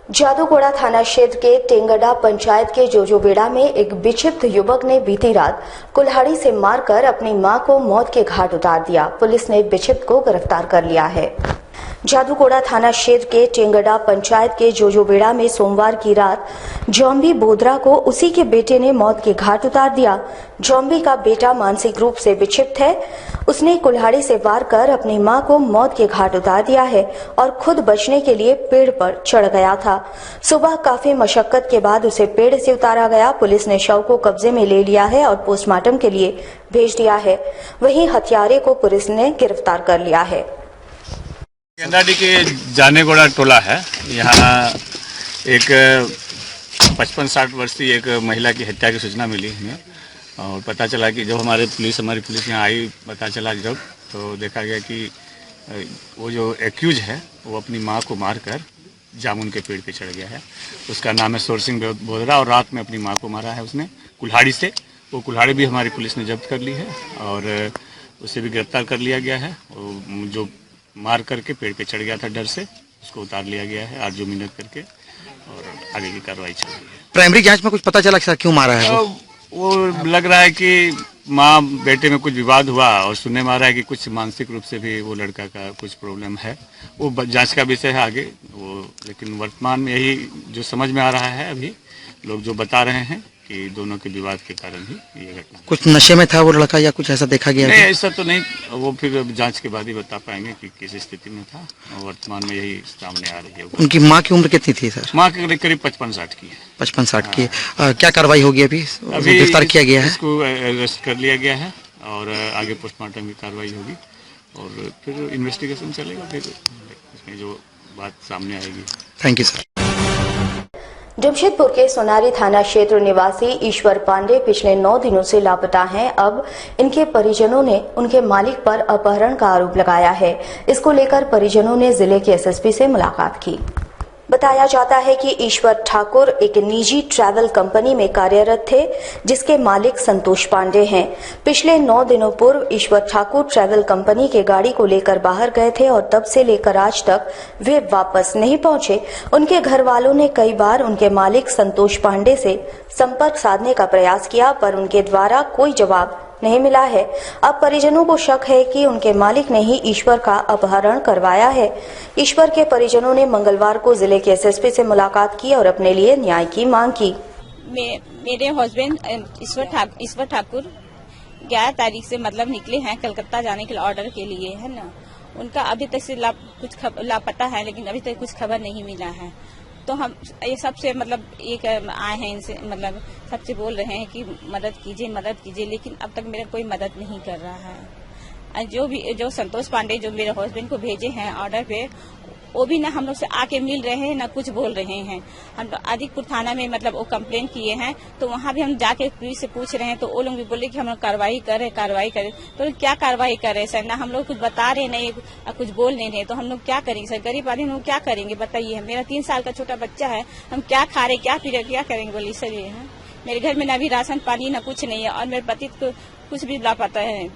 जादूगोड़ा थाना क्षेत्र के टेंगड़ा पंचायत के जोजोबेड़ा में एक विक्षिप्त युवक ने बीती रात कुल्हाड़ी से मारकर अपनी मां को मौत के घाट उतार दिया। पुलिस ने विक्षिप्त को गिरफ्तार कर लिया है। जादूगोड़ा थाना क्षेत्र के टेंगड़ा पंचायत के जोजोबेड़ा में सोमवार की रात जॉम्बी बोदरा को उसी के बेटे ने मौत के घाट उतार दिया। जॉम्बी का बेटा मानसिक रूप से विक्षिप्त है। उसने कुल्हाड़ी से वार कर अपनी मां को मौत के घाट उतार दिया है और खुद बचने के लिए पेड़ पर चढ़ गया था। सुबह काफी मशक्कत के बाद उसे पेड़ से उतारा गया। पुलिस ने शव को कब्जे में ले लिया है और पोस्टमार्टम के लिए भेज दिया है। वहीं हत्यारे को पुलिस ने गिरफ्तार कर लिया है। केंदाडी के जानेगोड़ा टोला है। यहाँ एक 55-60 वर्षीय एक महिला की हत्या की सूचना मिली हमें और पता चला कि जब हमारी पुलिस यहाँ आई, पता चला जब तो देखा गया कि वो जो एक्यूज है वो अपनी माँ को मारकर जामुन के पेड़ पे चढ़ गया है। उसका नाम है सोर सिंह बोदरा और रात में अपनी माँ को मारा है उसने कुल्हाड़ी से। वो कुल्हाड़ी भी हमारी पुलिस ने जब्त कर ली है और उसे भी गिरफ्तार कर लिया गया है। जो मार करके पेड़ पे चढ़ गया था डर से, उसको उतार लिया गया है आरजू मिन्नत करके और आगे की कार्रवाई चल रही है। प्राइमरी जांच में कुछ पता चला कि क्यों मारा है? वो लग रहा है कि माँ बेटे में कुछ विवाद हुआ और सुनने में आ रहा है कि कुछ मानसिक रूप से भी वो लड़का का कुछ प्रॉब्लम है। वो जांच का विषय है आगे वो, लेकिन वर्तमान में यही जो समझ में आ रहा है अभी लोग जो बता रहे हैं कि दोनों के विवाद के कारण ही ये घटना। कुछ नशे में था वो लड़का या कुछ ऐसा देखा गया? नहीं, ऐसा तो नहीं। वो फिर जांच के बाद ही बता पाएंगे कि किस स्थिति में था। वर्तमान में यही सामने आ रही है। उनकी माँ की उम्र कितनी थी सर? माँ की करीब 55-60 की है। 55-60 की है। क्या कार्रवाई होगी? अभी गिरफ्तार किया गया है, इसको अरेस्ट कर लिया गया है और आगे पोस्टमार्टम की कार्रवाई होगी और फिर इन्वेस्टिगेशन चलेगा, फिर इसमें जो बात सामने आएगी। Thank you sir. जमशेदपुर के सोनारी थाना क्षेत्र निवासी ईश्वर पांडे पिछले 9 दिनों से लापता हैं। अब इनके परिजनों ने उनके मालिक पर अपहरण का आरोप लगाया है। इसको लेकर परिजनों ने जिले के एसएसपी से मुलाकात की। बताया जाता है कि ईश्वर ठाकुर एक निजी ट्रैवल कंपनी में कार्यरत थे, जिसके मालिक संतोष पांडे हैं। पिछले 9 दिनों पूर्व ईश्वर ठाकुर ट्रैवल कंपनी के गाड़ी को लेकर बाहर गए थे और तब से लेकर आज तक वे वापस नहीं पहुंचे। उनके घर वालों ने कई बार उनके मालिक संतोष पांडे से संपर्क साधने का प्रयास किया, पर उनके द्वारा कोई जवाब नहीं मिला है। अब परिजनों को शक है कि उनके मालिक ने ही ईश्वर का अपहरण करवाया है। ईश्वर के परिजनों ने मंगलवार को जिले के एसएसपी से मुलाकात की और अपने लिए न्याय की मांग की। मेरे हस्बैंड ईश्वर ठाकुर 11 तारीख से मतलब निकले हैं कलकत्ता जाने के ऑर्डर के लिए, है ना। उनका अभी तक से लापता है, लेकिन अभी तक कुछ खबर नहीं मिला है। तो हम ये सबसे मतलब एक आए हैं इनसे, मतलब सबसे बोल रहे हैं कि मदद कीजिए, लेकिन अब तक मेरा कोई मदद नहीं कर रहा है। जो संतोष पांडे जो मेरे हस्बैंड को भेजे हैं ऑर्डर पे, वो भी ना हम लोग से आके मिल रहे हैं ना कुछ बोल रहे हैं। हम लोग आदिपुर थाना में मतलब वो कंप्लेंट किए हैं, तो वहाँ भी हम जाके पुलिस से पूछ रहे हैं, तो वो लोग भी बोले कि हम लोग कार्रवाई करें। तो क्या कार्रवाई कर रहे सर? ना हम लोग कुछ बता रहे नहीं, कुछ बोल नहीं रहे, तो हम लोग क्या करेंगे सर? गरीब आदमी हम क्या करेंगे बताइए? मेरा 3 साल का छोटा बच्चा है, हम क्या खा रहे, क्या पी रहे, क्या करेंगे बोलिए सर? ये है मेरे घर में ना भी राशन पानी ना कुछ नहीं है और मेरे पति को कुछ भी लापता है।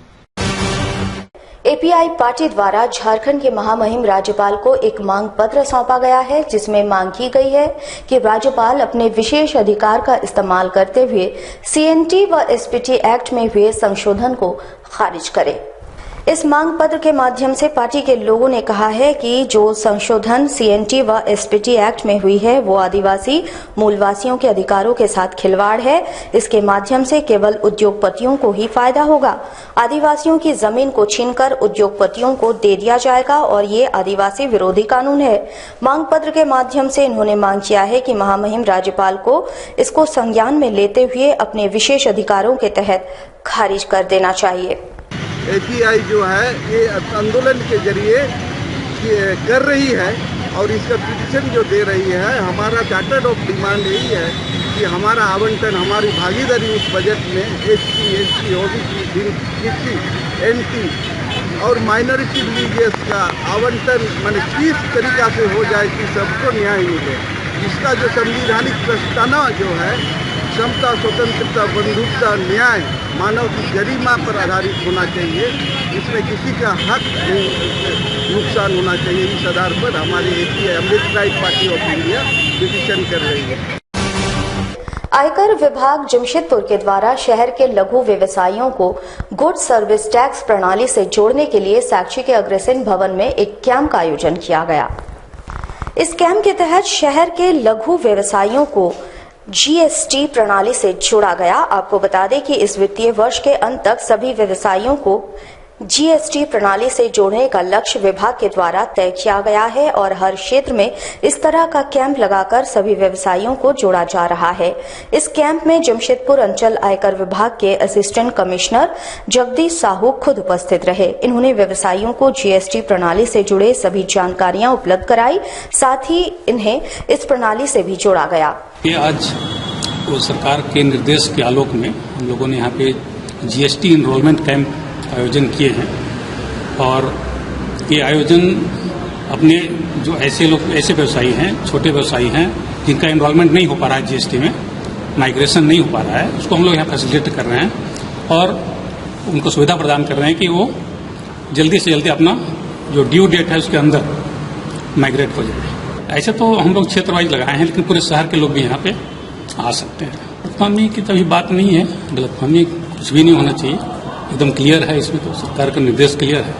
एपीआई पार्टी द्वारा झारखंड के महामहिम राज्यपाल को एक मांग पत्र सौंपा गया है, जिसमें मांग की गई है कि राज्यपाल अपने विशेष अधिकार का इस्तेमाल करते हुए सीएनटी व एसपीटी एक्ट में हुए संशोधन को खारिज करे। इस मांग पत्र के माध्यम से पार्टी के लोगों ने कहा है कि जो संशोधन सीएनटी व एसपीटी एक्ट में हुई है वो आदिवासी मूलवासियों के अधिकारों के साथ खिलवाड़ है। इसके माध्यम से केवल उद्योगपतियों को ही फायदा होगा। आदिवासियों की जमीन को छीनकर उद्योगपतियों को दे दिया जाएगा और ये आदिवासी विरोधी कानून है। मांग पत्र के माध्यम से इन्होंने मांग किया है कि महामहिम राज्यपाल को इसको संज्ञान में लेते हुए अपने विशेष अधिकारों के तहत खारिज कर देना चाहिए। एपीआई जो है ये आंदोलन के जरिए कर रही है और इसका पिटीशन जो दे रही है, हमारा चार्टर्ड ऑफ डिमांड यही है कि हमारा आवंटन, हमारी भागीदारी उस बजट में एससी, एसटी, ओबीसी, एनटी और माइनॉरिटी रिलीजियस का आवंटन माने किस तरीका से हो जाए कि सबको न्याय मिले। इसका जो संविधानिक प्रस्तावना जो है समता, स्वतंत्रता, बंधुत्व, न्याय, मानव की गरिमा पर आधारित होना चाहिए। इसमें किसी का हक नुकसान होना चाहिए। इस आधार पर हमारे API Ambedkar party of India petition कर रही है। आयकर विभाग जमशेदपुर के द्वारा शहर के लघु व्यवसायियों को गुड सर्विस टैक्स प्रणाली से जोड़ने के लिए साक्षी के अग्रसेन भवन में एक कैंप का आयोजन किया गया। इस कैंप के तहत शहर के लघु व्यवसायियों को जीएसटी प्रणाली से जोड़ा गया। आपको बता दें कि इस वित्तीय वर्ष के अंत तक सभी व्यवसायियों को जीएसटी प्रणाली से जोड़ने का लक्ष्य विभाग के द्वारा तय किया गया है और हर क्षेत्र में इस तरह का कैंप लगाकर सभी व्यवसायियों को जोड़ा जा रहा है। इस कैंप में जमशेदपुर अंचल आयकर विभाग के असिस्टेंट कमिश्नर जगदीश साहू खुद उपस्थित रहे। इन्होंने व्यवसायियों को जीएसटी प्रणाली से जुड़े सभी जानकारियां उपलब्ध कराई, साथ ही इन्हें इस प्रणाली से भी जोड़ा गया। ये आज वो सरकार के निर्देश के आलोक में हम लोगों ने यहाँ पे जीएसटी इनरोलमेंट कैंप आयोजन किए हैं और ये आयोजन अपने जो ऐसे व्यवसायी हैं, छोटे व्यवसायी हैं जिनका इनरोलमेंट नहीं हो पा रहा है, जीएसटी में माइग्रेशन नहीं हो पा रहा है, उसको हम लोग यहाँ फैसिलिटेट कर रहे हैं और उनको सुविधा प्रदान कर रहे हैं कि वो जल्दी से जल्दी अपना जो ड्यू डेट है उसके अंदर माइग्रेट हो जाए। ऐसे तो हम लोग क्षेत्र वाइज लगाए हैं, लेकिन पूरे शहर के लोग भी यहाँ पे आ सकते हैं। गलतफहमी की तो अभी बात नहीं है, गलतफहमी कुछ भी नहीं होना चाहिए, एकदम क्लियर है, इसमें तो सरकार का निर्देश क्लियर है।